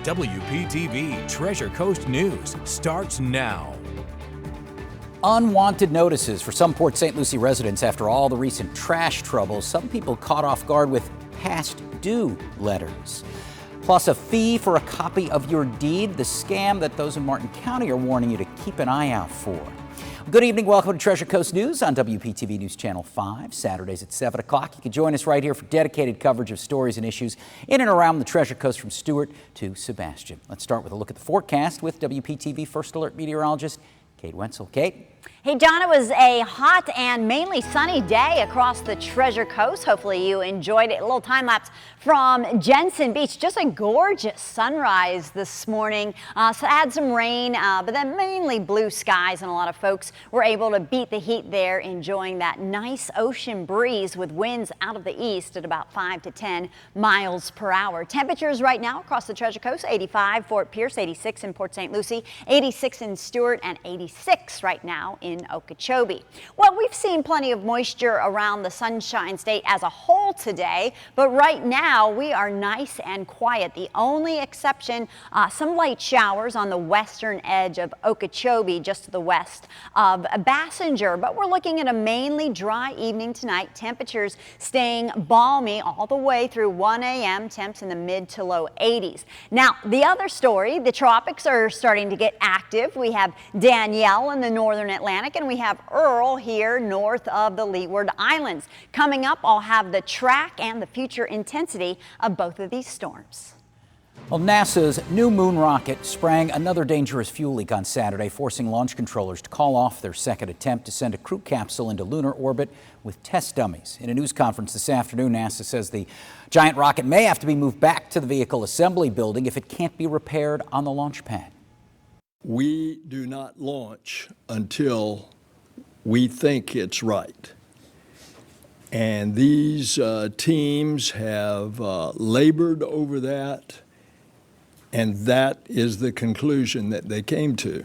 WPTV Treasure Coast News starts now. Unwanted notices for some Port St. Lucie residents after all the recent trash troubles. Some people caught off guard with past due letters. Plus a fee for a copy of your deed, the scam that those in Martin County are warning you to keep an eye out for. Good evening, welcome to Treasure Coast News on WPTV News Channel 5, Saturdays at 7 o'clock. You can join us right here for dedicated coverage of stories and issues in and around the Treasure Coast from Stewart to Sebastian. Let's start with a look at the forecast with WPTV First Alert meteorologist Kate Wenzel. Kate? Hey, John, it was a hot and mainly sunny day across the Treasure Coast. Hopefully you enjoyed it. A little time lapse from Jensen Beach. Just a gorgeous sunrise this morning. So had some rain, but then mainly blue skies, and a lot of folks were able to beat the heat there, enjoying that nice ocean breeze with winds out of the east at about 5 to 10 miles per hour. Temperatures right now across the Treasure Coast: 85 Fort Pierce, 86 in Port St. Lucie, 86 in Stewart, and 86 right now in Okeechobee. Well, we've seen plenty of moisture around the Sunshine State as a whole today, but right now we are nice and quiet. The only exception, some light showers on the western edge of Okeechobee, just to the west of Bassinger, but we're looking at a mainly dry evening tonight. Temperatures staying balmy all the way through 1 a.m. Temps in the mid to low 80s. Now, the other story, the tropics are starting to get active. We have Danielle in the northern Atlantic, and we have Earl here north of the Leeward Islands. Coming up, I'll have the track and the future intensity of both of these storms. Well, NASA's new moon rocket sprang another dangerous fuel leak on Saturday, forcing launch controllers to call off their second attempt to send a crew capsule into lunar orbit with test dummies. In a news conference this afternoon, NASA says the giant rocket may have to be moved back to the vehicle assembly building if it can't be repaired on the launch pad. We do not launch until we think it's right. And these teams have labored over that, and that is the conclusion that they came to.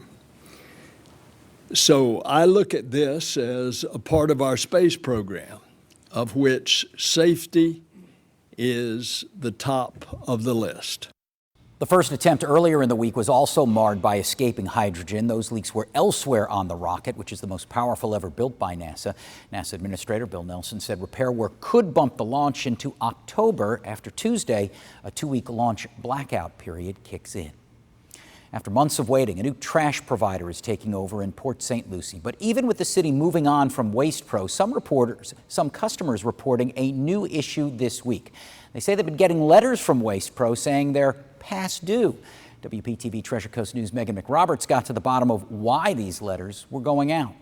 So I look at this as a part of our space program, of which safety is the top of the list. The first attempt earlier in the week was also marred by escaping hydrogen. Those leaks were elsewhere on the rocket, which is the most powerful ever built by NASA. NASA Administrator Bill Nelson said repair work could bump the launch into October after Tuesday, a 2-week launch blackout period kicks in. After months of waiting, a new trash provider is taking over in Port St. Lucie. But even with the city moving on from Waste Pro, some customers reporting a new issue this week. They say they've been getting letters from Waste Pro saying they're past due. WPTV Treasure Coast News' Megan McRoberts got to the bottom of why these letters were going out.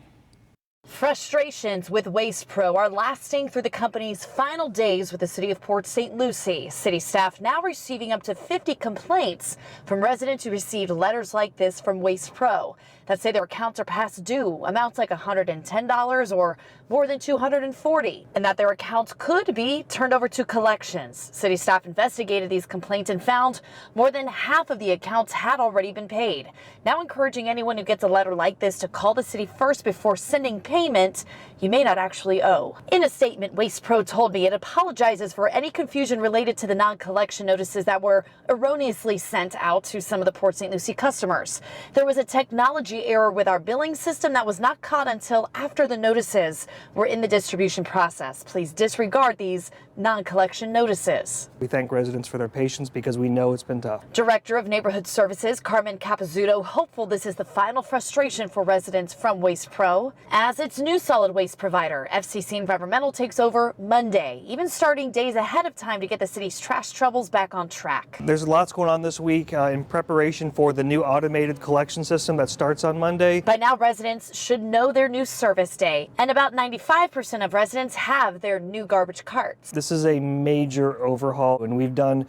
Frustrations with Waste Pro are lasting through the company's final days with the city of Port St. Lucie. City staff now receiving up to 50 complaints from residents who received letters like this from Waste Pro that say their accounts are past due, amounts like $110 or more than $240, and that their accounts could be turned over to collections. City staff investigated these complaints and found more than half of the accounts had already been paid. Now encouraging anyone who gets a letter like this to call the city first before sending payment you may not actually owe. In a statement, Waste Pro told me it apologizes for any confusion related to the non-collection notices that were erroneously sent out to some of the Port St. Lucie customers. There was a technology error with our billing system that was not caught until after the notices were in the distribution process. Please disregard these non-collection notices. We thank residents for their patience because we know it's been tough. Director of Neighborhood Services Carmen Capizzuto hopeful this is the final frustration for residents from Waste Pro as its new solid waste provider. FCC Environmental takes over Monday, even starting days ahead of time to get the city's trash troubles back on track. There's lots going on this week in preparation for the new automated collection system that starts on Monday. By now, residents should know their new service day, and about 95% of residents have their new garbage carts. This is a major overhaul, and we've done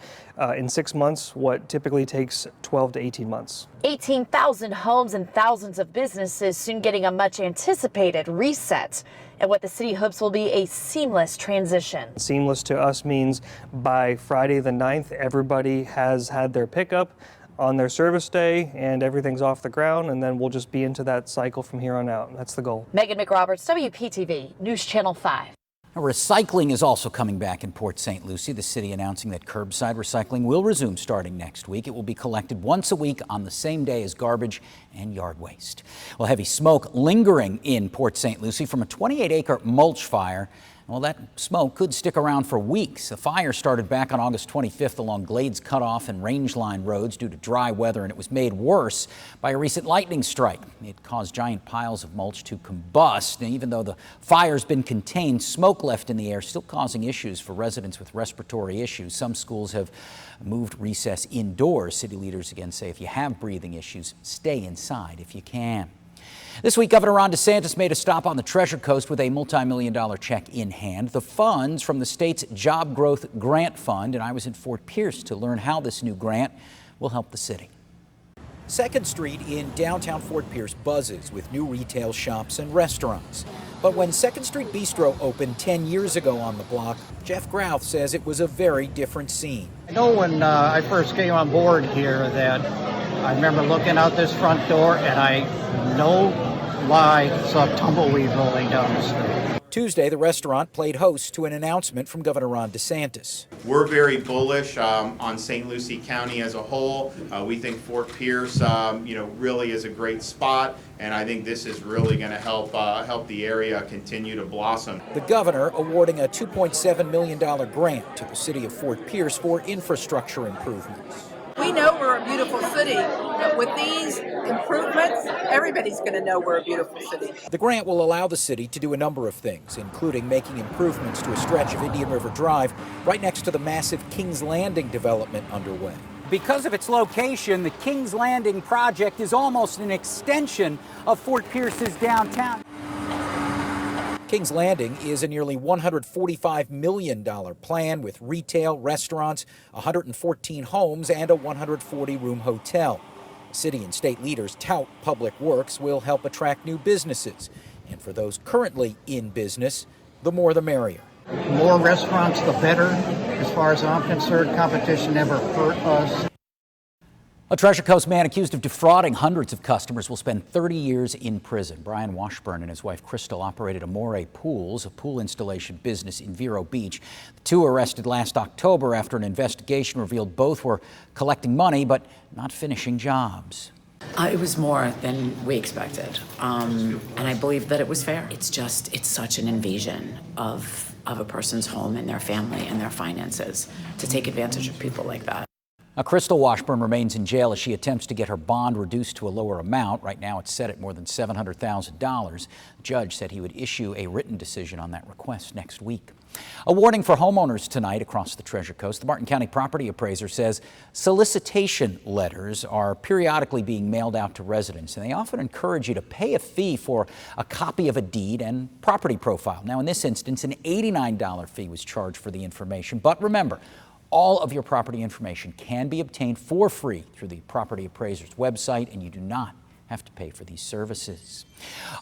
in 6 months what typically takes 12 to 18 months. 18,000 homes and thousands of businesses soon getting a much anticipated reset, and what the city hopes will be a seamless transition. Seamless to us means by Friday the 9th, everybody has had their pickup on their service day and everything's off the ground, and then we'll just be into that cycle from here on out. That's the goal. Megan McRoberts, WPTV News Channel 5. Now, recycling is also coming back in Port St. Lucie, the city announcing that curbside recycling will resume starting next week. It will be collected once a week on the same day as garbage and yard waste. Well, heavy smoke lingering in Port St. Lucie from a 28-acre mulch fire. Well, that smoke could stick around for weeks. The fire started back on August 25th along Glades Cutoff and Rangeline roads due to dry weather, and it was made worse by a recent lightning strike. It caused giant piles of mulch to combust, and even though the fire's been contained, smoke left in the air still causing issues for residents with respiratory issues. Some schools have moved recess indoors. City leaders again say if you have breathing issues, stay inside if you can. This week, Governor Ron DeSantis made a stop on the Treasure Coast with a multi-million-dollar check in hand. The funds from the state's Job Growth Grant Fund, and I was in Fort Pierce to learn how this new grant will help the city. 2nd Street in downtown Fort Pierce buzzes with new retail shops and restaurants. But when 2nd Street Bistro opened 10 years ago on the block, Jeff Grouth says it was a very different scene. I know when I first came on board here that I remember looking out this front door and I no lie saw tumbleweed rolling down the street. Tuesday, the restaurant played host to an announcement from Governor Ron DeSantis. We're very bullish on St. Lucie County as a whole. We think Fort Pierce, really is a great spot, and I think this is really going to help the area continue to blossom. The governor awarding a $2.7 million grant to the city of Fort Pierce for infrastructure improvements. We know we're a beautiful city, but with these improvements, everybody's going to know we're a beautiful city. The grant will allow the city to do a number of things, including making improvements to a stretch of Indian River Drive right next to the massive Kings Landing development underway. Because of its location, the Kings Landing project is almost an extension of Fort Pierce's downtown. Kings Landing is a nearly $145 million plan with retail, restaurants, 114 homes, and a 140-room hotel. City and state leaders tout public works will help attract new businesses. And for those currently in business, the more the merrier. The more restaurants, the better. As far as I'm concerned, competition never hurt us. A Treasure Coast man accused of defrauding hundreds of customers will spend 30 years in prison. Brian Washburn and his wife Crystal operated Amore Pools, a pool installation business in Vero Beach. The two were arrested last October after an investigation revealed both were collecting money but not finishing jobs. It was more than we expected, and I believe that it was fair. It's such an invasion of a person's home and their family and their finances to take advantage of people like that. Now, Crystal Washburn remains in jail as she attempts to get her bond reduced to a lower amount. Right now, it's set at more than $700,000. The judge said he would issue a written decision on that request next week. A warning for homeowners tonight across the Treasure Coast. The Martin County property appraiser says solicitation letters are periodically being mailed out to residents, and they often encourage you to pay a fee for a copy of a deed and property profile. Now, in this instance, an $89 fee was charged for the information, but remember, all of your property information can be obtained for free through the property appraiser's website, and you do not have to pay for these services.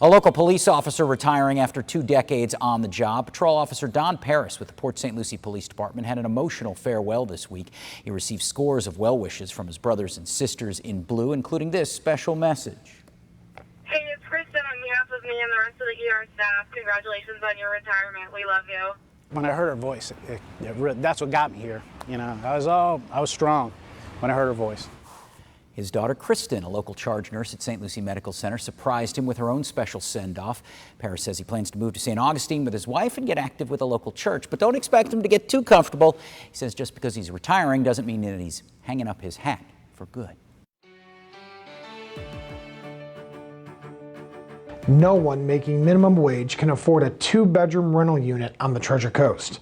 A local police officer retiring after 2 decades on the job. Patrol Officer Don Paris with the Port St. Lucie Police Department had an emotional farewell this week. He received scores of well wishes from his brothers and sisters in blue, including this special message. Hey, it's Kristen on behalf of me and the rest of the ER staff. Congratulations on your retirement. We love you. When I heard her voice, that's what got me here. I was strong when I heard her voice. His daughter Kristen, a local charge nurse at St. Lucie Medical Center, surprised him with her own special send-off. Paris says he plans to move to St. Augustine with his wife and get active with a local church, but don't expect him to get too comfortable. He says just because he's retiring doesn't mean that he's hanging up his hat for good. No one making minimum wage can afford a 2-bedroom rental unit on the Treasure Coast.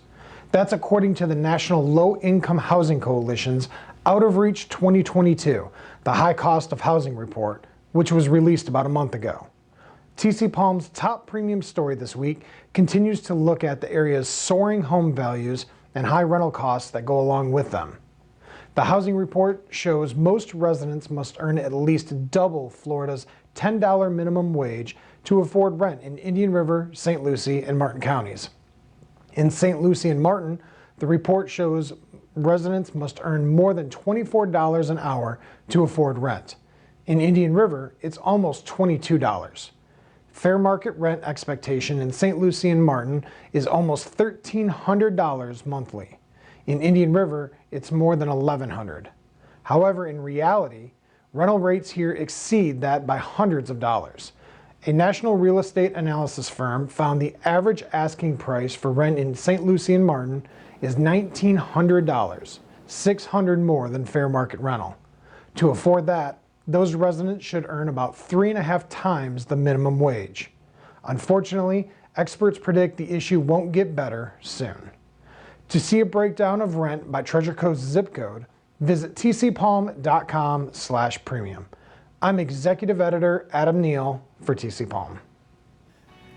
That's according to the National Low Income Housing Coalition's Out of Reach 2022, the High Cost of Housing Report, which was released about a month ago. TC Palm's top premium story this week continues to look at the area's soaring home values and high rental costs that go along with them. The housing report shows most residents must earn at least double Florida's $10 minimum wage to afford rent in Indian River, St. Lucie, and Martin counties. In St. Lucie and Martin, the report shows residents must earn more than $24 an hour to afford rent. In Indian River, it's almost $22. Fair market rent expectation in St. Lucie and Martin is almost $1,300 monthly. In Indian River, it's more than $1,100. However, in reality, rental rates here exceed that by hundreds of dollars. A national real estate analysis firm found the average asking price for rent in St. Lucie and Martin is $1,900, $600 more than fair market rental. To afford that, those residents should earn about 3.5 times the minimum wage. Unfortunately, experts predict the issue won't get better soon. To see a breakdown of rent by Treasure Coast zip code, visit tcpalm.com/premium. I'm Executive Editor Adam Neal for TC Palm.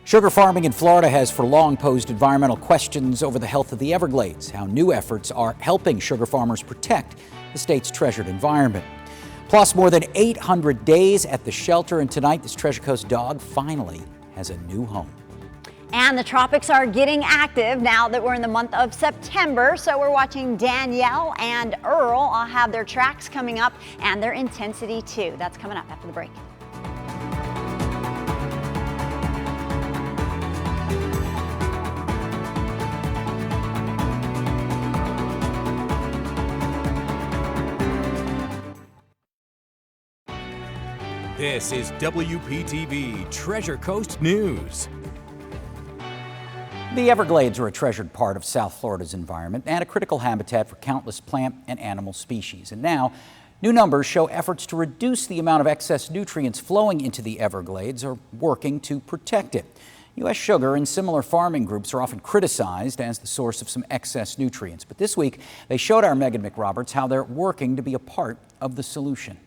Sugar farming in Florida has for long posed environmental questions over the health of the Everglades, how new efforts are helping sugar farmers protect the state's treasured environment. Plus, more than 800 days at the shelter, and tonight this Treasure Coast dog finally has a new home. And the tropics are getting active now that we're in the month of September. So we're watching Danielle and Earl all have their tracks coming up and their intensity too. That's coming up after the break. This is WPTV Treasure Coast News. The Everglades are a treasured part of South Florida's environment and a critical habitat for countless plant and animal species. And now, new numbers show efforts to reduce the amount of excess nutrients flowing into the Everglades are working to protect it. U.S. sugar and similar farming groups are often criticized as the source of some excess nutrients. But this week, they showed our Megan McRoberts how they're working to be a part of the solution.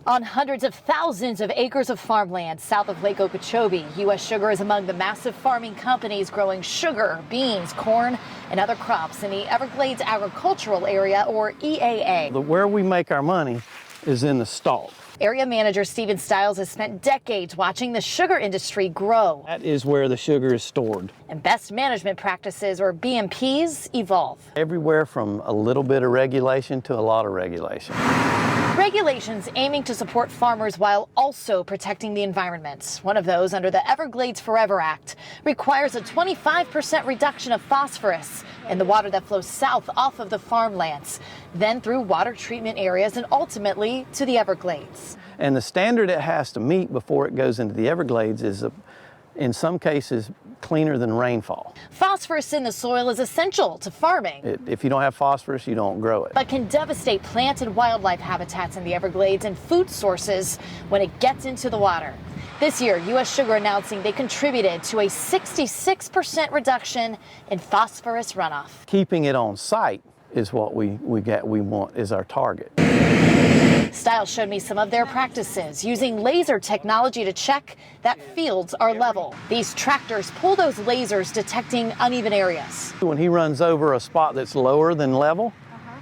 On hundreds of thousands of acres of farmland south of Lake Okeechobee, U.S. Sugar is among the massive farming companies growing sugar, beans, corn, and other crops in the Everglades Agricultural Area, or EAA. Where we make our money is in the stalk. Area manager Stephen Stiles has spent decades watching the sugar industry grow. That is where the sugar is stored. And best management practices, or BMPs, evolve. Everywhere from a little bit of regulation to a lot of regulation. Regulations aiming to support farmers while also protecting the environment. One of those, under the Everglades Forever Act, requires a 25% reduction of phosphorus in the water that flows south off of the farmlands, then through water treatment areas and ultimately to the Everglades. And the standard it has to meet before it goes into the Everglades is, in some cases, cleaner than rainfall. Phosphorus in the soil is essential to farming. If you don't have phosphorus, you don't grow it. But can devastate plant and wildlife habitats in the Everglades and food sources when it gets into the water. This year, U.S. Sugar announcing they contributed to a 66% reduction in phosphorus runoff. Keeping it on site is what we want is our target. Stiles showed me some of their practices, using laser technology to check that fields are level. These tractors pull those lasers, detecting uneven areas. When he runs over a spot that's lower than level,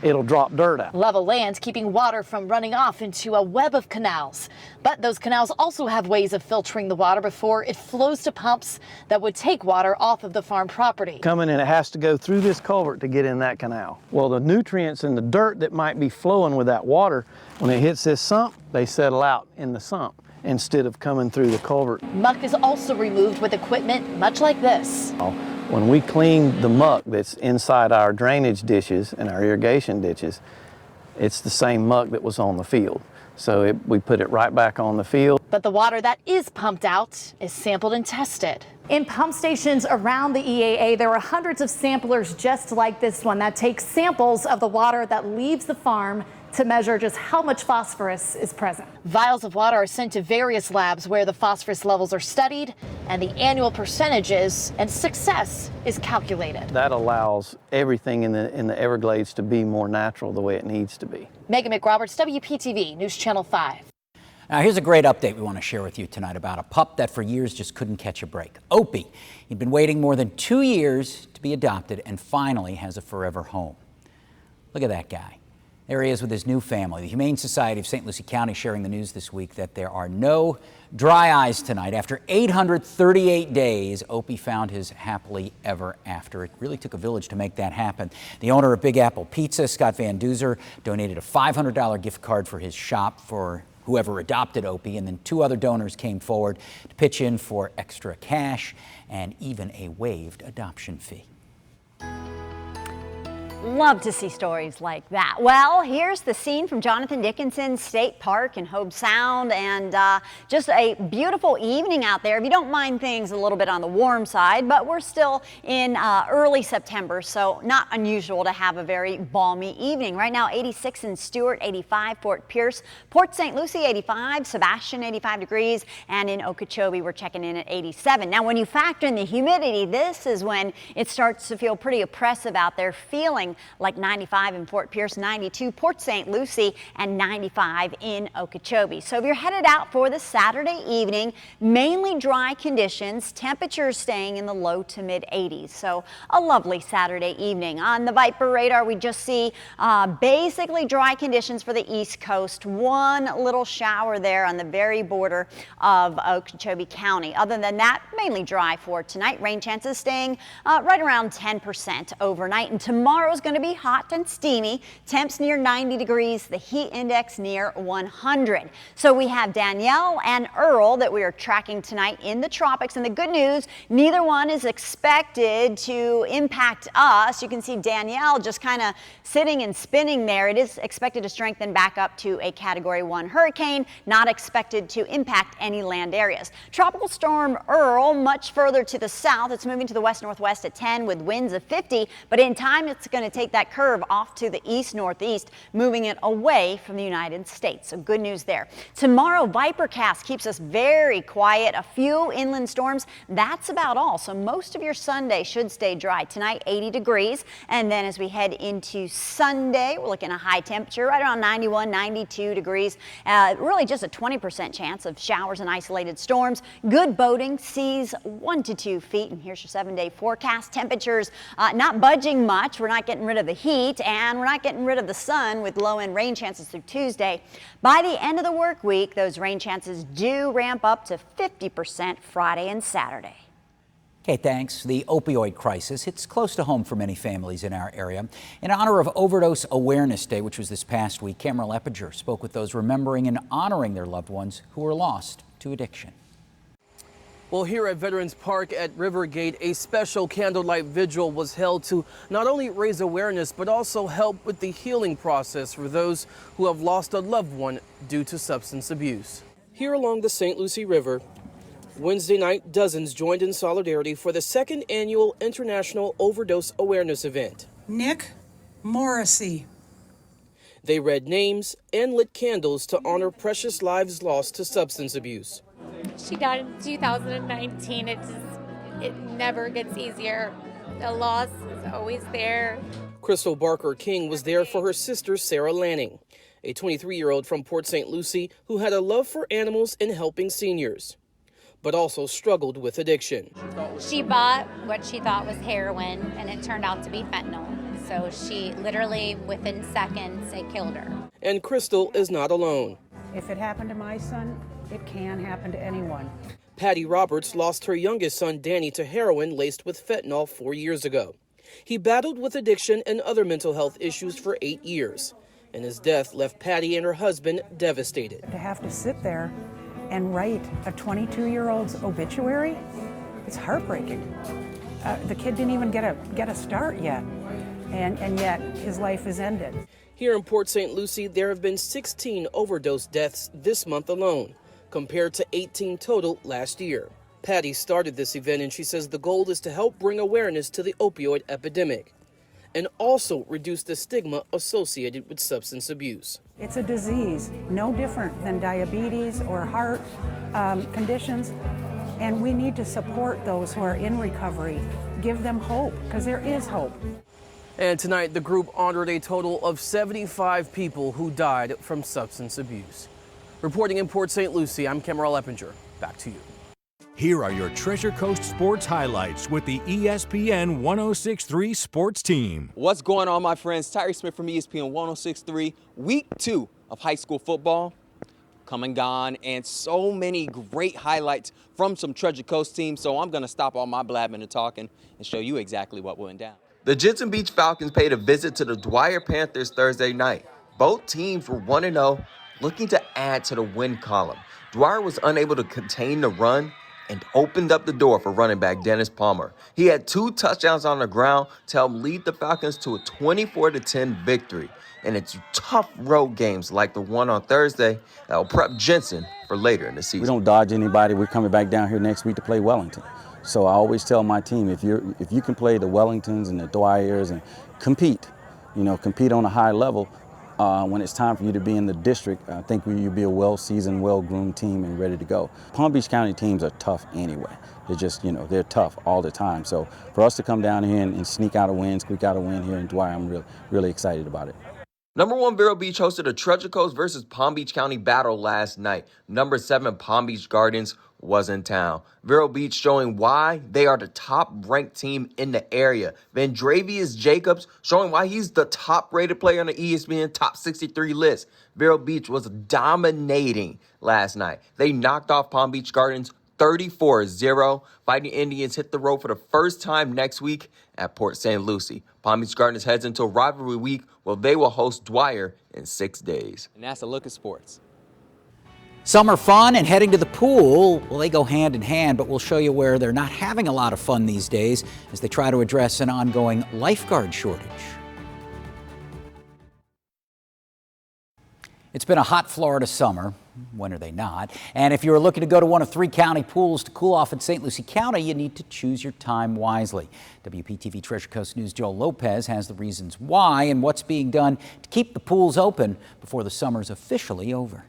it'll drop dirt out. Level land keeping water from running off into a web of canals. But those canals also have ways of filtering the water before it flows to pumps that would take water off of the farm property. Coming in, it has to go through this culvert to get in that canal. Well, the nutrients and the dirt that might be flowing with that water, when it hits this sump, they settle out in the sump instead of coming through the culvert. Muck is also removed with equipment much like this. When we clean the muck that's inside our drainage ditches and our irrigation ditches, it's the same muck that was on the field. So we put it right back on the field. But the water that is pumped out is sampled and tested. In pump stations around the EAA, there are hundreds of samplers just like this one that take samples of the water that leaves the farm to measure just how much phosphorus is present. Vials of water are sent to various labs where the phosphorus levels are studied and the annual percentages and success is calculated. That allows everything in the Everglades to be more natural the way it needs to be. Megan McRoberts, WPTV News Channel 5. Now here's a great update we want to share with you tonight about a pup that for years just couldn't catch a break. Opie. He'd been waiting more than 2 years to be adopted and finally has a forever home. Look at that guy. There he is with his new family. The Humane Society of St. Lucie County sharing the news this week that there are no dry eyes tonight. After 838 days, Opie found his happily ever after. It really took a village to make that happen. The owner of Big Apple Pizza, Scott Van Duzer, donated a $500 gift card for his shop for whoever adopted Opie, and then 2 other donors came forward to pitch in for extra cash and even a waived adoption fee. Love to see stories like that. Well, here's the scene from Jonathan Dickinson State Park in Hobe Sound, and just a beautiful evening out there. If you don't mind things a little bit on the warm side, but we're still in early September, so not unusual to have a very balmy evening. Right now, 86 in Stewart, 85 Fort Pierce, Port St. Lucie 85, Sebastian 85 degrees, and in Okeechobee we're checking in at 87. Now, when you factor in the humidity, this is when it starts to feel pretty oppressive out there, feeling like 95 in Fort Pierce, 92 Port St. Lucie, and 95 in Okeechobee. So if you're headed out for the Saturday evening, mainly dry conditions, temperatures staying in the low to mid 80s. So a lovely Saturday evening. On the Viper radar, we just see basically dry conditions for the East Coast. One little shower there on the very border of Okeechobee County. Other than that, mainly dry for tonight. Rain chances staying right around 10% overnight. And tomorrow's going to be hot and steamy. Temps near 90 degrees, the heat index near 100. So we have Danielle and Earl that we are tracking tonight in the tropics. And the good news, neither one is expected to impact us. You can see Danielle just kind of sitting and spinning there. It is expected to strengthen back up to a Category 1 hurricane, not expected to impact any land areas. Tropical storm Earl, much further to the south. It's moving to the west-northwest at 10 with winds of 50, but in time it's going to take that curve off to the east-northeast, moving it away from the United States. So good news there. Tomorrow, Vipercast keeps us very quiet. A few inland storms. That's about all. So most of your Sunday should stay dry. Tonight, 80 degrees. And then as we head into Sunday, we're looking at a high temperature right around 91, 92 degrees. Really just a 20% chance of showers and isolated storms. Good boating, seas 1 to 2 feet. And here's your 7-day forecast. Temperatures not budging much. We're not getting rid of the heat, and we're not getting rid of the sun with low-end rain chances through Tuesday. By the end of the work week, those rain chances do ramp up to 50% Friday and Saturday. Okay, thanks. The opioid crisis hits close to home for many families in our area. In honor of Overdose Awareness Day, which was this past week, Cameron Leppinger spoke with those remembering and honoring their loved ones who were lost to addiction. Well, here at Veterans Park at Rivergate, a special candlelight vigil was held to not only raise awareness, but also help with the healing process for those who have lost a loved one due to substance abuse. Here along the St. Lucie River, Wednesday night, dozens joined in solidarity for the 2nd annual International Overdose Awareness event. Nick Morrissey. They read names and lit candles to honor precious lives lost to substance abuse. She died in 2019. It never gets easier. The loss is always there. Crystal Barker King was there for her sister, Sarah Lanning, a 23-year-old from Port St. Lucie who had a love for animals and helping seniors, but also struggled with addiction. She bought what she thought was heroin, and it turned out to be fentanyl. So she literally, within seconds, it killed her. And Crystal is not alone. If it happened to my son, it can happen to anyone. Patty Roberts lost her youngest son, Danny, to heroin laced with fentanyl 4 years ago. He battled with addiction and other mental health issues for 8 years, and his death left Patty and her husband devastated. To have to sit there and write a 22-year-old's obituary, it's heartbreaking. The kid didn't even get a start yet, and yet his life is ended. Here in Port St. Lucie, there have been 16 overdose deaths this month alone, compared to 18 total last year. Patty started this event, and she says the goal is to help bring awareness to the opioid epidemic and also reduce the stigma associated with substance abuse. It's a disease, no different than diabetes or heart conditions, and we need to support those who are in recovery, give them hope, because there is hope. And tonight, the group honored a total of 75 people who died from substance abuse. Reporting in Port St. Lucie, I'm Cameron Leppinger. Back to you. Here are your Treasure Coast sports highlights with the ESPN 106.3 sports team. What's going on, my friends? Tyree Smith from ESPN 106.3. Week 2 of high school football come and gone, and so many great highlights from some Treasure Coast teams. So I'm going to stop all my blabbing and talking and show you exactly what went down. The Jensen Beach Falcons paid a visit to the Dwyer Panthers Thursday night. Both teams were 1-0, looking to add to the win column. Dwyer was unable to contain the run and opened up the door for running back Dennis Palmer. He had 2 touchdowns on the ground to help lead the Falcons to a 24-10 victory. And it's tough road games like the one on Thursday that will prep Jensen for later in the season. We don't dodge anybody. We're coming back down here next week to play Wellington. So I always tell my team, if you can play the Wellingtons and the Dwyers and compete on a high level, when it's time for you to be in the district, I think you'll be a well-seasoned, well-groomed team and ready to go. Palm Beach County teams are tough anyway. They're just, they're tough all the time. So for us to come down here and squeak out a win here in Dwyer, I'm really excited about it. Number 1 Vero Beach hosted a Treasure Coast versus Palm Beach County battle last night. Number 7 Palm Beach Gardens was in town. Vero Beach showing why they are the top-ranked team in the area. Vandravius Jacobs showing why he's the top-rated player on the ESPN Top 63 list. Vero Beach was dominating last night. They knocked off Palm Beach Gardens 34-0. Fighting Indians hit the road for the first time next week at Port St. Lucie. Palm Beach Gardens heads into rivalry week where they will host Dwyer in 6 days. And that's a look at sports. Summer fun and heading to the pool, well, they go hand in hand, but we'll show you where they're not having a lot of fun these days as they try to address an ongoing lifeguard shortage. It's been a hot Florida summer. When are they not? And if you're looking to go to one of 3 county pools to cool off in St. Lucie County, you need to choose your time wisely. WPTV Treasure Coast News' Joel Lopez has the reasons why and what's being done to keep the pools open before the summer's officially over.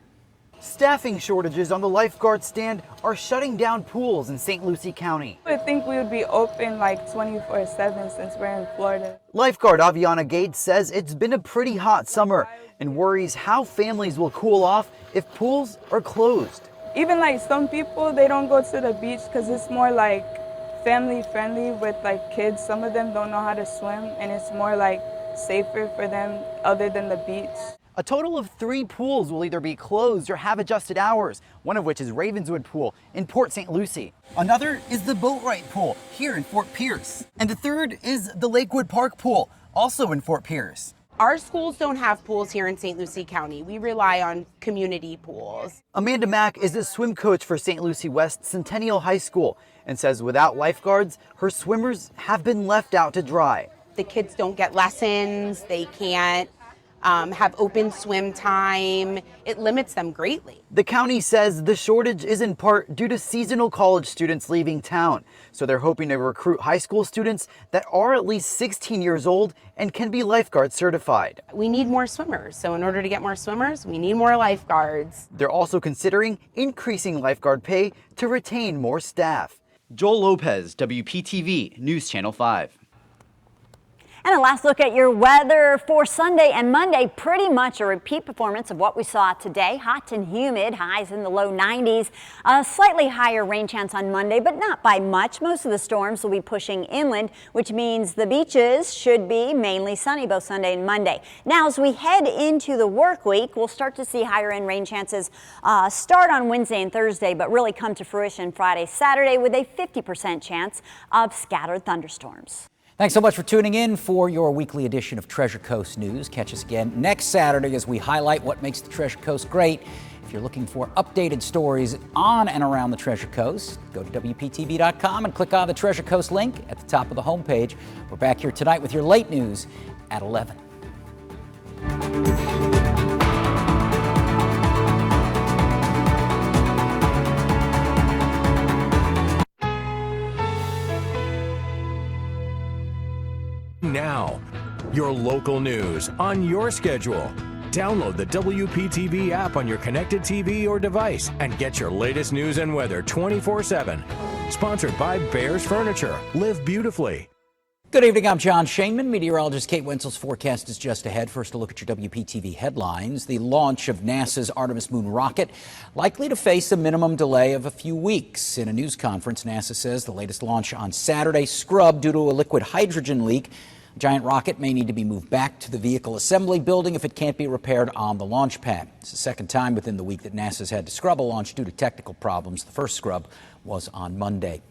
Staffing shortages on the lifeguard stand are shutting down pools in St. Lucie County. I think we would be open like 24/7 since we're in Florida. Lifeguard Aviana Gates says it's been a pretty hot summer and worries how families will cool off if pools are closed. Even like some people, they don't go to the beach because it's more like family friendly with like kids. Some of them don't know how to swim and it's more like safer for them other than the beach. A total of 3 pools will either be closed or have adjusted hours, one of which is Ravenswood Pool in Port St. Lucie. Another is the Boatwright Pool here in Fort Pierce. And the third is the Lakewood Park Pool, also in Fort Pierce. Our schools don't have pools here in St. Lucie County. We rely on community pools. Amanda Mack is the swim coach for St. Lucie West Centennial High School and says without lifeguards, her swimmers have been left out to dry. The kids don't get lessons, they can't have open swim time. It limits them greatly. The county says the shortage is in part due to seasonal college students leaving town. So they're hoping to recruit high school students that are at least 16 years old and can be lifeguard certified. We need more swimmers. So in order to get more swimmers, we need more lifeguards. They're also considering increasing lifeguard pay to retain more staff. Joel Lopez, WPTV News Channel 5. And a last look at your weather for Sunday and Monday. Pretty much a repeat performance of what we saw today. Hot and humid, highs in the low 90s. A slightly higher rain chance on Monday, but not by much. Most of the storms will be pushing inland, which means the beaches should be mainly sunny both Sunday and Monday. Now, as we head into the work week, we'll start to see higher end rain chances start on Wednesday and Thursday, but really come to fruition Friday, Saturday with a 50% chance of scattered thunderstorms. Thanks so much for tuning in for your weekly edition of Treasure Coast News. Catch us again next Saturday as we highlight what makes the Treasure Coast great. If you're looking for updated stories on and around the Treasure Coast, go to WPTV.com and click on the Treasure Coast link at the top of the homepage. We're back here tonight with your late news at 11. Now, your local news on your schedule. Download the WPTV app on your connected TV or device and get your latest news and weather 24/7. Sponsored by Bears Furniture. Live beautifully. Good evening, I'm Jon Shainman. Meteorologist Kate Wenzel's forecast is just ahead. First, a look at your WPTV headlines. The launch of NASA's Artemis moon rocket likely to face a minimum delay of a few weeks. In a news conference, NASA says the latest launch on Saturday scrubbed due to a liquid hydrogen leak. A giant rocket may need to be moved back to the vehicle assembly building if it can't be repaired on the launch pad. It's the second time within the week that NASA's had to scrub a launch due to technical problems. The first scrub was on Monday.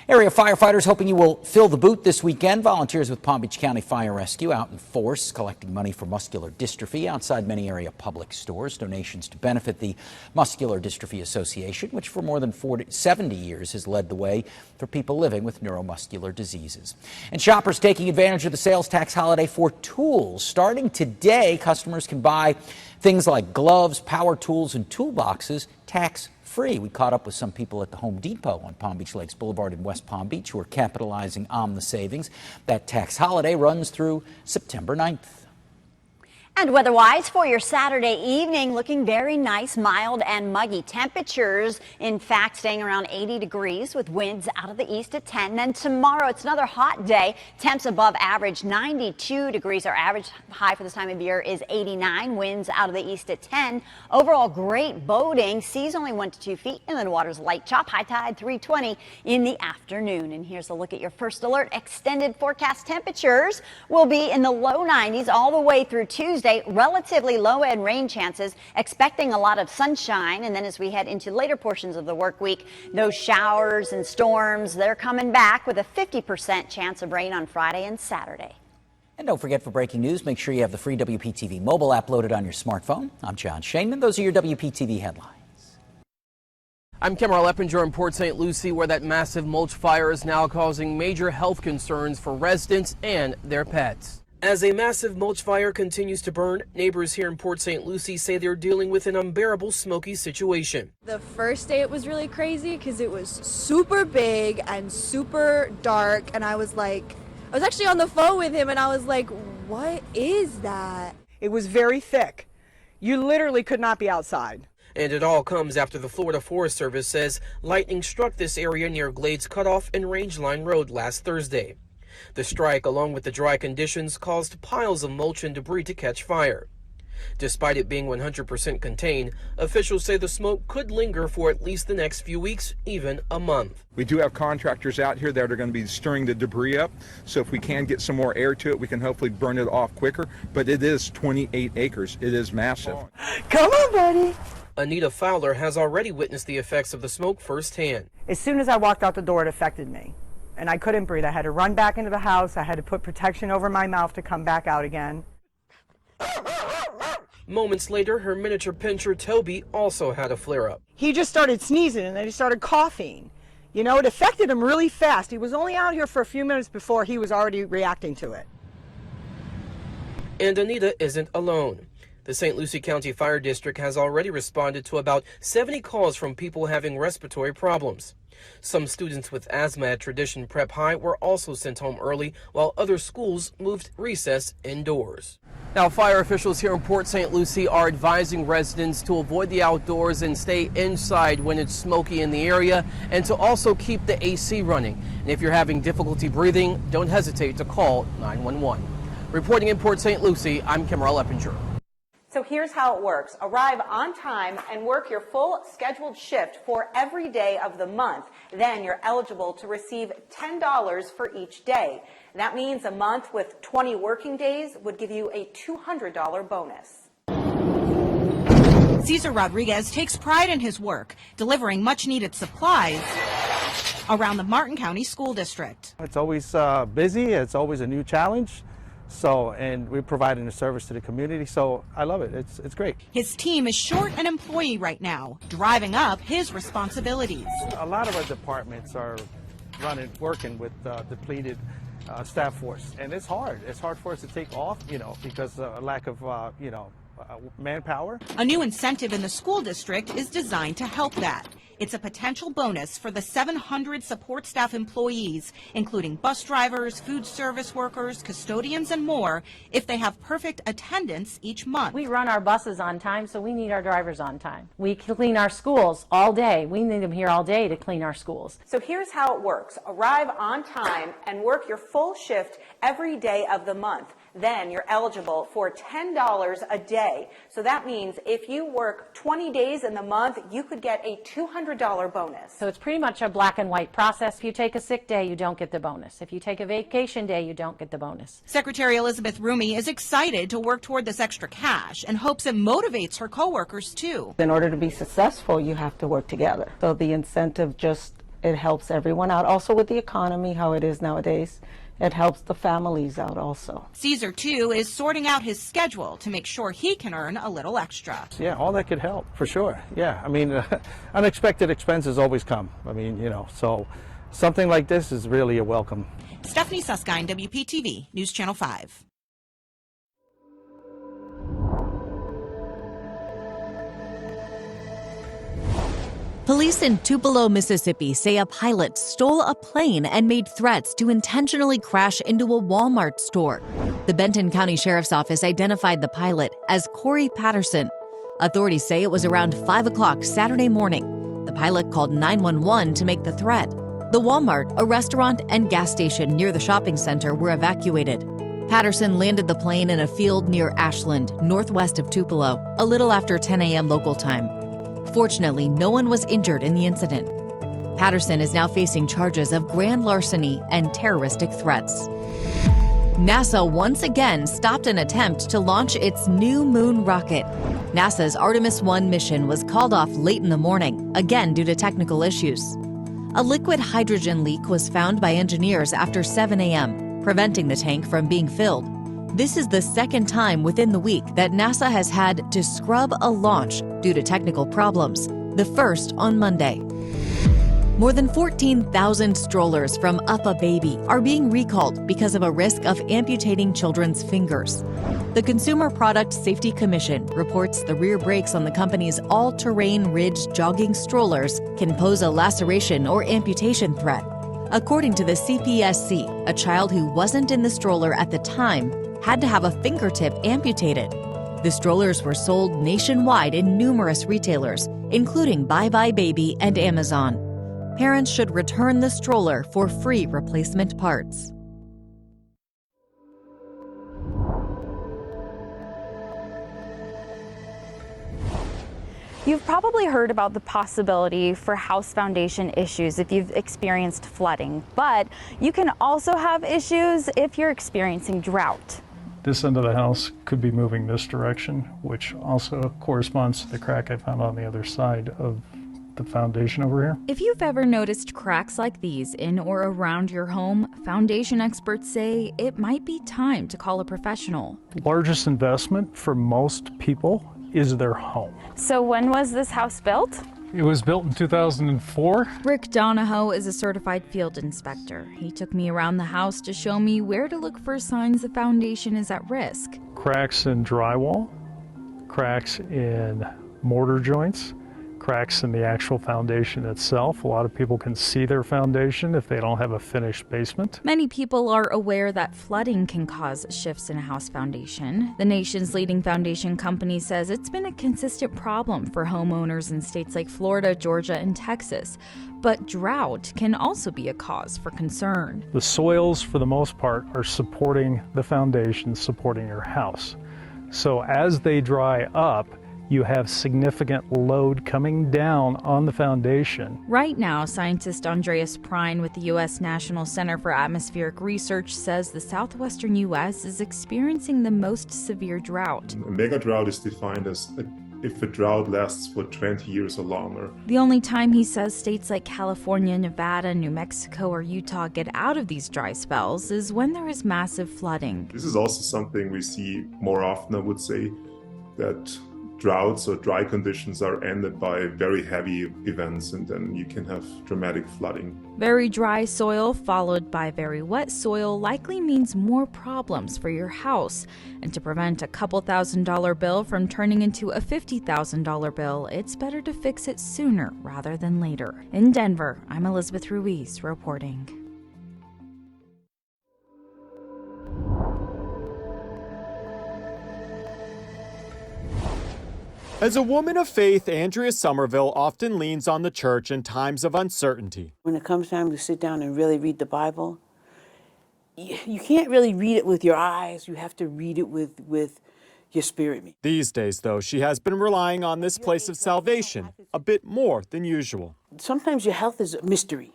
Area firefighters hoping you will fill the boot this weekend. Volunteers with Palm Beach County Fire Rescue out in force collecting money for muscular dystrophy outside many area public stores. Donations to benefit the Muscular Dystrophy Association, which for more than 70 years has led the way for people living with neuromuscular diseases. And shoppers taking advantage of the sales tax holiday for tools. Starting today, customers can buy things like gloves, power tools, and toolboxes tax-free. We caught up with some people at the Home Depot on Palm Beach Lakes Boulevard in West Palm Beach who are capitalizing on the savings. That tax holiday runs through September 9th. And weather-wise for your Saturday evening, looking very nice, mild and muggy temperatures. In fact, staying around 80 degrees with winds out of the east at 10. Then tomorrow, it's another hot day. Temps above average, 92 degrees. Our average high for this time of year is 89. Winds out of the east at 10. Overall, great boating. Seas only 1 to 2 feet, and then water's light chop. High tide 3:20 in the afternoon. And here's a look at your first alert. Extended forecast temperatures will be in the low 90s all the way through Tuesday. Relatively low-end rain chances, expecting a lot of sunshine. And then as we head into later portions of the work week, those showers and storms, they're coming back with a 50% chance of rain on Friday and Saturday. And don't forget, for breaking news, make sure you have the free WPTV mobile app loaded on your smartphone. I'm Jon Shainman. Those are your WPTV headlines. I'm Cameron Leppinger in Port St. Lucie, where that massive mulch fire is now causing major health concerns for residents and their pets. As a massive mulch fire continues to burn, neighbors here in Port St. Lucie say they're dealing with an unbearable smoky situation. The first day it was really crazy because it was super big and super dark, and I was actually on the phone with him and I was like, what is that? It was very thick. You literally could not be outside. And it all comes after the Florida Forest Service says lightning struck this area near Glades Cutoff and Rangeline Road last Thursday. The strike, along with the dry conditions, caused piles of mulch and debris to catch fire. Despite it being 100% contained, officials say the smoke could linger for at least the next few weeks, even a month. We do have contractors out here that are going to be stirring the debris up, so if we can get some more air to it, we can hopefully burn it off quicker, but it is 28 acres. It is massive. Come on, buddy. Anita Fowler has already witnessed the effects of the smoke firsthand. As soon as I walked out the door, it affected me. And I couldn't breathe. I had to run back into the house. I had to put protection over my mouth to come back out again. Moments later, her miniature pinscher Toby also had a flare-up. He just started sneezing and then he started coughing. You know, it affected him really fast. He was only out here for a few minutes before he was already reacting to it. And Anita isn't alone. The St. Lucie County Fire District has already responded to about 70 calls from people having respiratory problems. Some students with asthma at Tradition Prep High were also sent home early, while other schools moved recess indoors. Now, fire officials here in Port St. Lucie are advising residents to avoid the outdoors and stay inside when it's smoky in the area, and to also keep the AC running. And if you're having difficulty breathing, don't hesitate to call 911. Reporting in Port St. Lucie, I'm Cameron Leppinger. So here's how it works. Arrive on time and work your full scheduled shift for every day of the month. Then you're eligible to receive $10 for each day. That means a month with 20 working days would give you a $200 bonus. Cesar Rodriguez takes pride in his work, delivering much-needed supplies around the Martin County School District. It's always busy. It's always a new challenge. And we're providing a service to the community, so I love it. It's great. His team is short an employee right now, driving up his responsibilities. A lot of our departments are working with depleted staff force, and it's hard. It's hard for us to take off, because of lack of, manpower. A new incentive in the school district is designed to help that. It's a potential bonus for the 700 support staff employees, including bus drivers, food service workers, custodians, and more, if they have perfect attendance each month. We run our buses on time, so we need our drivers on time. We clean our schools all day. We need them here all day to clean our schools. So here's how it works. Arrive on time and work your full shift every day of the month. then you're eligible for $10 a day. So that means if you work 20 days in the month, you could get a $200 bonus. So it's pretty much a black and white process. If you take a sick day, you don't get the bonus. If you take a vacation day, you don't get the bonus. Secretary Elizabeth Rumi is excited to work toward this extra cash and hopes it motivates her coworkers too. In order to be successful, you have to work together. So the incentive it helps everyone out. Also with the economy, how it is nowadays, it helps the families out also. Caesar, too, is sorting out his schedule to make sure he can earn a little extra. Yeah, all that could help, for sure. Yeah, I mean, unexpected expenses always come. I mean, so something like this is really a welcome. Stephanie Suskind, WPTV, News Channel 5. Police in Tupelo, Mississippi say a pilot stole a plane and made threats to intentionally crash into a Walmart store. The Benton County Sheriff's Office identified the pilot as Corey Patterson. Authorities say it was around 5 o'clock Saturday morning. The pilot called 911 to make the threat. The Walmart, a restaurant, and gas station near the shopping center were evacuated. Patterson landed the plane in a field near Ashland, northwest of Tupelo, a little after 10 a.m. local time. Fortunately, no one was injured in the incident. Patterson is now facing charges of grand larceny and terroristic threats. NASA once again stopped an attempt to launch its new moon rocket. NASA's Artemis 1 mission was called off late in the morning, again due to technical issues. A liquid hydrogen leak was found by engineers after 7 a.m., preventing the tank from being filled. This is the second time within the week that NASA has had to scrub a launch due to technical problems, the first on Monday. More than 14,000 strollers from Up a Baby are being recalled because of a risk of amputating children's fingers. The Consumer Product Safety Commission reports the rear brakes on the company's all-terrain Ridge jogging strollers can pose a laceration or amputation threat. According to the CPSC, a child who wasn't in the stroller at the time had to have a fingertip amputated. The strollers were sold nationwide in numerous retailers, including Bye Bye Baby and Amazon. Parents should return the stroller for free replacement parts. You've probably heard about the possibility for house foundation issues if you've experienced flooding, but you can also have issues if you're experiencing drought. This end of the house could be moving this direction, which also corresponds to the crack I found on the other side of the foundation over here. If you've ever noticed cracks like these in or around your home, foundation experts say it might be time to call a professional. Largest investment for most people is their home. So when was this house built? It was built in 2004. Rick Donahoe is a certified field inspector. He took me around the house to show me where to look for signs the foundation is at risk. Cracks in drywall, cracks in mortar joints, cracks in the actual foundation itself. A lot of people can see their foundation if they don't have a finished basement. Many people are aware that flooding can cause shifts in a house foundation. The nation's leading foundation company says it's been a consistent problem for homeowners in states like Florida, Georgia, and Texas. But drought can also be a cause for concern. The soils, for the most part, are supporting the foundation, supporting your house. So as they dry up, you have significant load coming down on the foundation. Right now, scientist Andreas Prine with the U.S. National Center for Atmospheric Research says the southwestern U.S. is experiencing the most severe drought. A mega drought is defined as if a drought lasts for 20 years or longer. The only time he says states like California, Nevada, New Mexico, or Utah get out of these dry spells is when there is massive flooding. This is also something we see more often, I would say, that droughts or dry conditions are ended by very heavy events, and then you can have dramatic flooding. Very dry soil followed by very wet soil likely means more problems for your house. And to prevent a couple $1,000 bill from turning into a $50,000 bill, it's better to fix it sooner rather than later. In Denver, I'm Elizabeth Ruiz reporting. As a woman of faith, Andrea Somerville often leans on the church in times of uncertainty. When it comes time to sit down and really read the Bible, you can't really read it with your eyes. You have to read it with your spirit. These days, though, she has been relying on this place of salvation a bit more than usual. Sometimes your health is a mystery.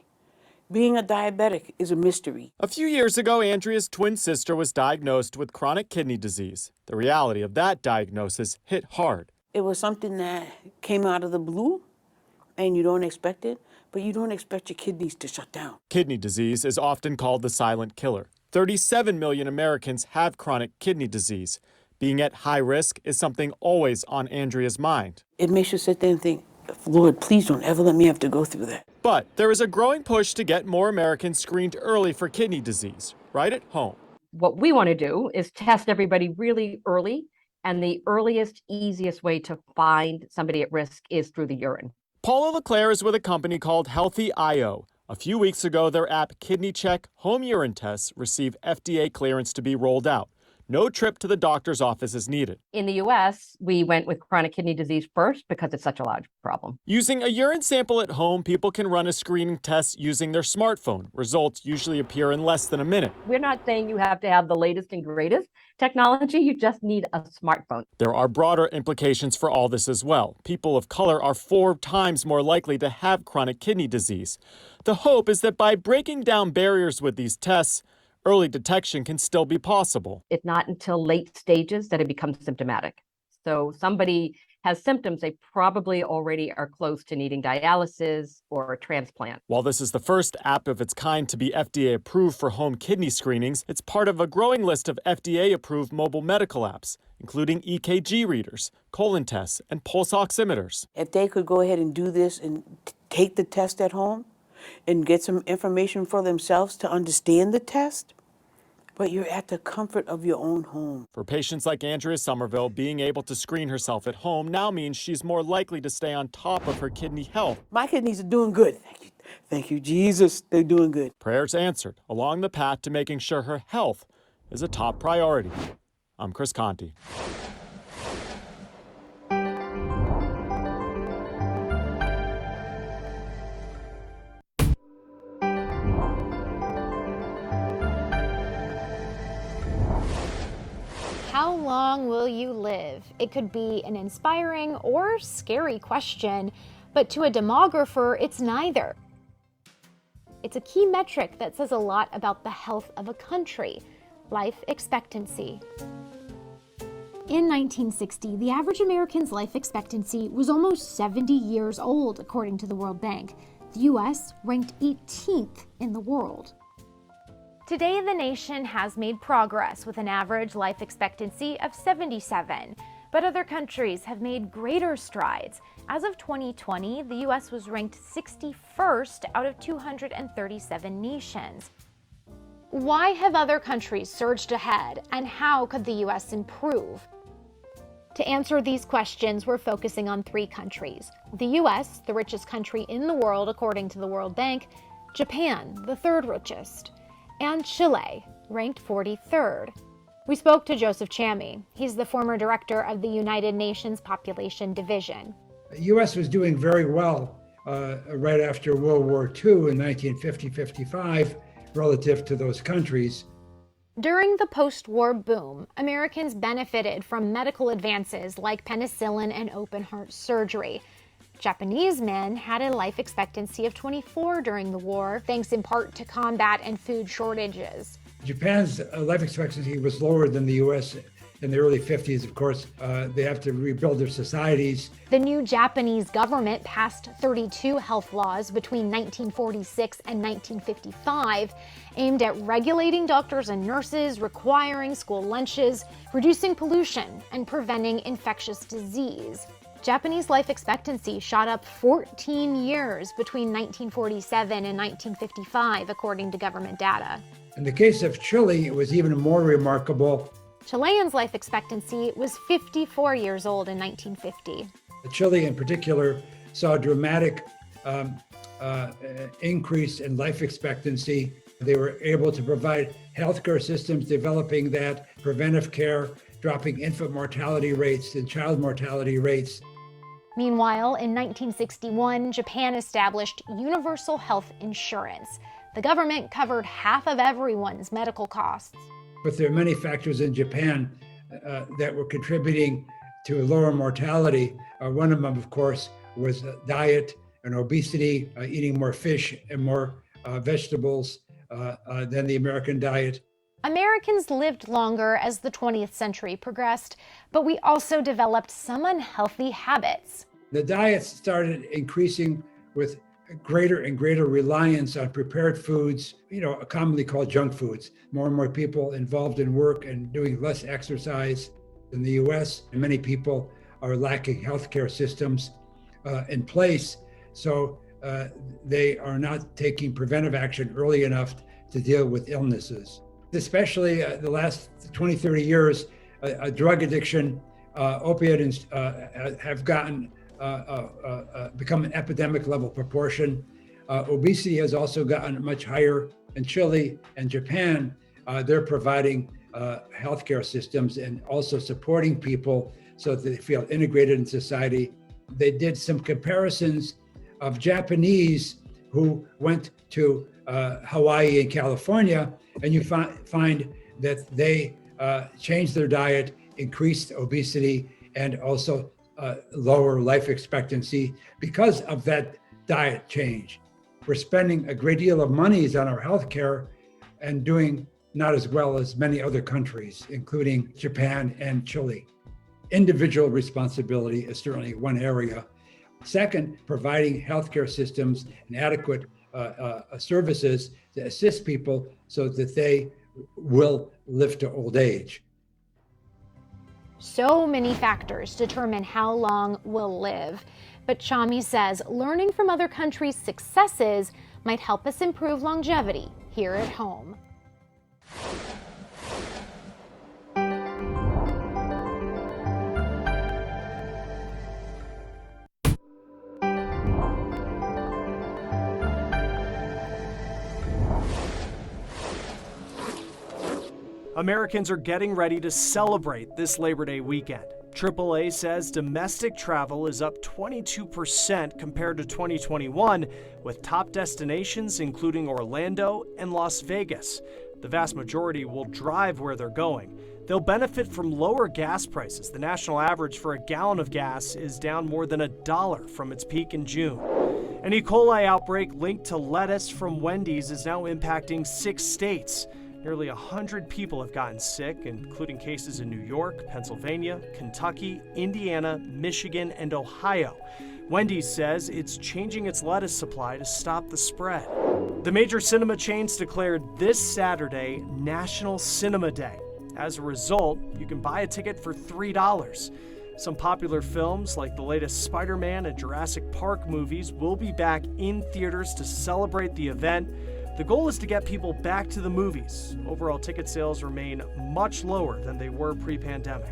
Being a diabetic is a mystery. A few years ago, Andrea's twin sister was diagnosed with chronic kidney disease. The reality of that diagnosis hit hard. It was something that came out of the blue, and you don't expect it, but you don't expect your kidneys to shut down. Kidney disease is often called the silent killer. 37 million Americans have chronic kidney disease. Being at high risk is something always on Andrea's mind. It makes you sit there and think, Lord, please don't ever let me have to go through that. But there is a growing push to get more Americans screened early for kidney disease, right at home. What we want to do is test everybody really early, and the earliest, easiest way to find somebody at risk is through the urine. Paula LeClaire is with a company called Healthy.io. A few weeks ago, their app Kidney Check home urine tests received FDA clearance to be rolled out. No trip to the doctor's office is needed. In the U.S., we went with chronic kidney disease first because it's such a large problem. Using a urine sample at home, people can run a screening test using their smartphone. Results usually appear in less than a minute. We're not saying you have to have the latest and greatest technology. You just need a smartphone. There are broader implications for all this as well. People of color are 4 times more likely to have chronic kidney disease. The hope is that by breaking down barriers with these tests, early detection can still be possible. It's not until late stages that it becomes symptomatic. So somebody has symptoms, they probably already are close to needing dialysis or a transplant. While this is the first app of its kind to be FDA approved for home kidney screenings, it's part of a growing list of FDA-approved mobile medical apps, including EKG readers, colon tests, and pulse oximeters. If they could go ahead and do this and take the test at home and get some information for themselves to understand the test, but you're at the comfort of your own home. For patients like Andrea Somerville, being able to screen herself at home now means she's more likely to stay on top of her kidney health. My kidneys are doing good. Thank you, Jesus. They're doing good. Prayers answered along the path to making sure her health is a top priority. I'm Chris Conti. How long will you live? It could be an inspiring or scary question, but to a demographer, it's neither. It's a key metric that says a lot about the health of a country, life expectancy. In 1960, the average American's life expectancy was almost 70 years old, according to the World Bank. The U.S. ranked 18th in the world. Today, the nation has made progress with an average life expectancy of 77, but other countries have made greater strides. As of 2020, the U.S. was ranked 61st out of 237 nations. Why have other countries surged ahead, and how could the U.S. improve? To answer these questions, we're focusing on 3 countries: the U.S., the richest country in the world according to the World Bank, Japan, the 3rd richest, and Chile, ranked 43rd. We spoke to Joseph Chammy. He's the former director of the United Nations Population Division. The U.S. was doing very well right after World War II in 1950-55 relative to those countries. During the post-war boom, Americans benefited from medical advances like penicillin and open heart surgery. Japanese men had a life expectancy of 24 during the war, thanks in part to combat and food shortages. Japan's life expectancy was lower than the U.S. in the early 50s. Of course, they have to rebuild their societies. The new Japanese government passed 32 health laws between 1946 and 1955, aimed at regulating doctors and nurses, requiring school lunches, reducing pollution, and preventing infectious disease. Japanese life expectancy shot up 14 years between 1947 and 1955, according to government data. In the case of Chile, it was even more remarkable. Chileans' life expectancy was 54 years old in 1950. Chile, in particular, saw a dramatic increase in life expectancy. They were able to provide healthcare systems, developing that, preventive care, dropping infant mortality rates and child mortality rates. Meanwhile, in 1961, Japan established universal health insurance. The government covered half of everyone's medical costs. But there are many factors in Japan that were contributing to lower mortality. One of them, of course, was diet and obesity, eating more fish and more vegetables than the American diet. Americans lived longer as the 20th century progressed, but we also developed some unhealthy habits. The diets started increasing with greater and greater reliance on prepared foods, commonly called junk foods. More and more people involved in work and doing less exercise. In the US, and many people are lacking healthcare systems in place, so they are not taking preventive action early enough to deal with illnesses. Especially the last 20, 30 years, drug addiction, opioids have become an epidemic level proportion. Obesity has also gotten much higher. In Chile and Japan, they're providing healthcare systems and also supporting people so that they feel integrated in society. They did some comparisons of Japanese who went to Hawaii and California, and you find that they changed their diet, increased obesity, and also lower life expectancy because of that diet change. We're spending a great deal of monies on our healthcare and doing not as well as many other countries, including Japan and Chile. Individual responsibility is certainly one area. Second, providing healthcare systems and adequate services to assist people so that they will live to old age. So many factors determine how long we'll live. But Chami says learning from other countries' successes might help us improve longevity here at home. Americans are getting ready to celebrate this Labor Day weekend. AAA says domestic travel is up 22% compared to 2021, with top destinations including Orlando and Las Vegas. The vast majority will drive where they're going. They'll benefit from lower gas prices. The national average for a gallon of gas is down more than $1 from its peak in June. An E. coli outbreak linked to lettuce from Wendy's is now impacting 6 states. Nearly 100 people have gotten sick, including cases in New York, Pennsylvania, Kentucky, Indiana, Michigan, and Ohio. Wendy's says it's changing its lettuce supply to stop the spread. The major cinema chains declared this Saturday National Cinema Day. As a result, you can buy a ticket for $3. Some popular films, like the latest Spider-Man and Jurassic Park movies, will be back in theaters to celebrate the event. The goal is to get people back to the movies. Overall ticket sales remain much lower than they were pre-pandemic.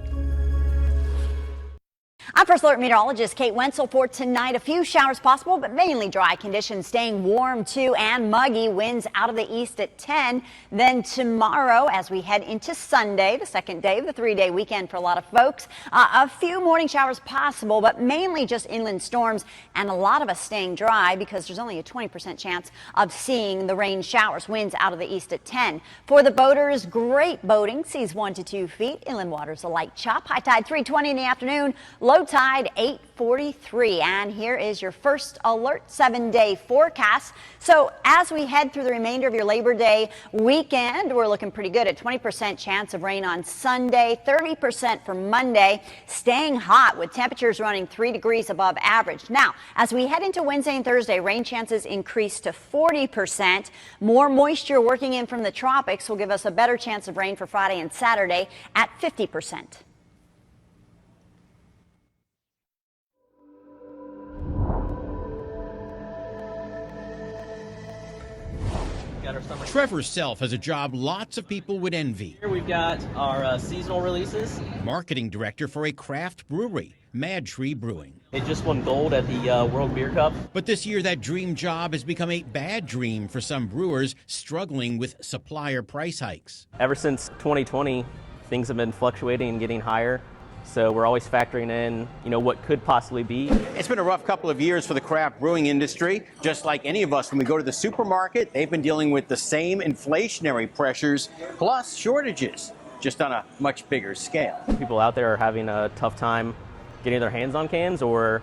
I'm First Alert meteorologist Kate Wenzel for tonight. A few showers possible, but mainly dry conditions, staying warm too, and muggy winds out of the east at 10. Then tomorrow, as we head into Sunday, the second day of the 3-day weekend for a lot of folks, a few morning showers possible, but mainly just inland storms, and a lot of us staying dry because there's only a 20% chance of seeing the rain showers. Winds out of the east at 10. For the boaters, great boating, seas 1 to 2 feet. Inland waters a light chop. High tide 3:20 in the afternoon. Low tide 8:43, and here is your First Alert 7-day forecast. So as we head through the remainder of your Labor Day weekend, we're looking pretty good at 20% chance of rain on Sunday, 30% for Monday, staying hot with temperatures running 3 degrees above average. Now, as we head into Wednesday and Thursday, rain chances increase to 40%. More moisture working in from the tropics will give us a better chance of rain for Friday and Saturday at 50%. Trevor Self has a job lots of people would envy. Here we've got our seasonal releases. Marketing director for a craft brewery, Mad Tree Brewing. It just won gold at the World Beer Cup. But this year, that dream job has become a bad dream for some brewers struggling with supplier price hikes. Ever since 2020, things have been fluctuating and getting higher. So we're always factoring in, what could possibly be. It's been a rough couple of years for the craft brewing industry. Just like any of us, when we go to the supermarket, they've been dealing with the same inflationary pressures, plus shortages, just on a much bigger scale. People out there are having a tough time getting their hands on cans, or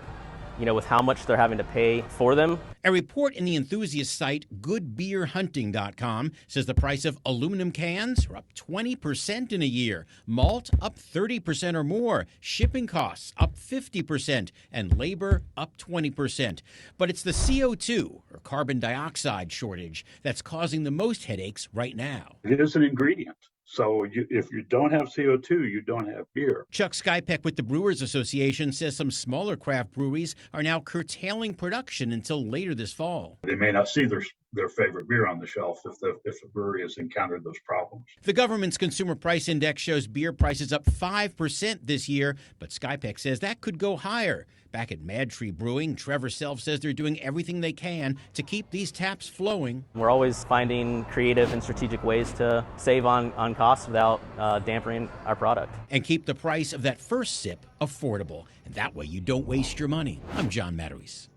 with how much they're having to pay for them. A report in the enthusiast site goodbeerhunting.com says the price of aluminum cans are up 20% in a year, malt up 30% or more, shipping costs up 50%, and labor up 20%. But it's the CO2, or carbon dioxide shortage, that's causing the most headaches right now. It is an ingredient. So if you don't have CO2, you don't have beer. Chuck Skypeck with the Brewers Association says some smaller craft breweries are now curtailing production until later this fall. They may not see their favorite beer on the shelf if the brewery has encountered those problems. The government's Consumer Price Index shows beer prices up 5% this year, but Skypeck says that could go higher. Back at Mad Tree Brewing, Trevor Self says they're doing everything they can to keep these taps flowing. We're always finding creative and strategic ways to save on costs without dampening our product. And keep the price of that first sip affordable. And that way you don't waste your money. I'm John Matteries.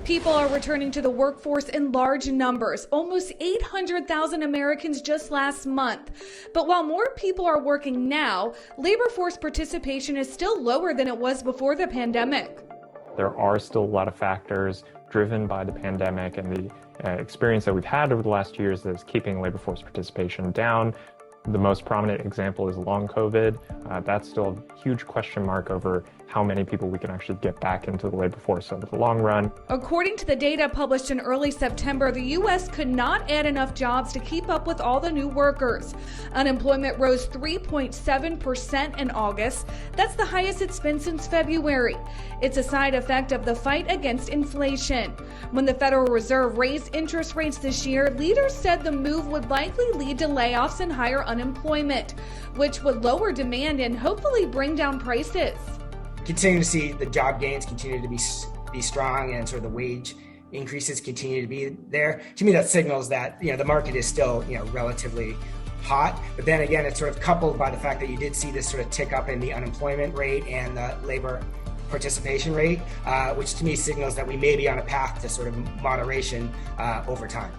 People are returning to the workforce in large numbers, almost 800,000 Americans just last month. But while more people are working now, labor force participation is still lower than it was before the pandemic. There are still a lot of factors driven by the pandemic and the experience that we've had over the last 2 years that is keeping labor force participation down. The most prominent example is long COVID. That's still a huge question mark over how many people we can actually get back into the labor force over the long run. According to the data published in early September, the U.S. could not add enough jobs to keep up with all the new workers. Unemployment rose 3.7% in August. That's the highest it's been since February. It's a side effect of the fight against inflation. When the Federal Reserve raised interest rates this year, leaders said the move would likely lead to layoffs and higher unemployment, which would lower demand and hopefully bring down prices. Continuing to see the job gains continue to be strong and sort of the wage increases continue to be there. To me, that signals that the market is still relatively hot. But then again, it's sort of coupled by the fact that you did see this sort of tick up in the unemployment rate and the labor participation rate, which to me signals that we may be on a path to sort of moderation over time.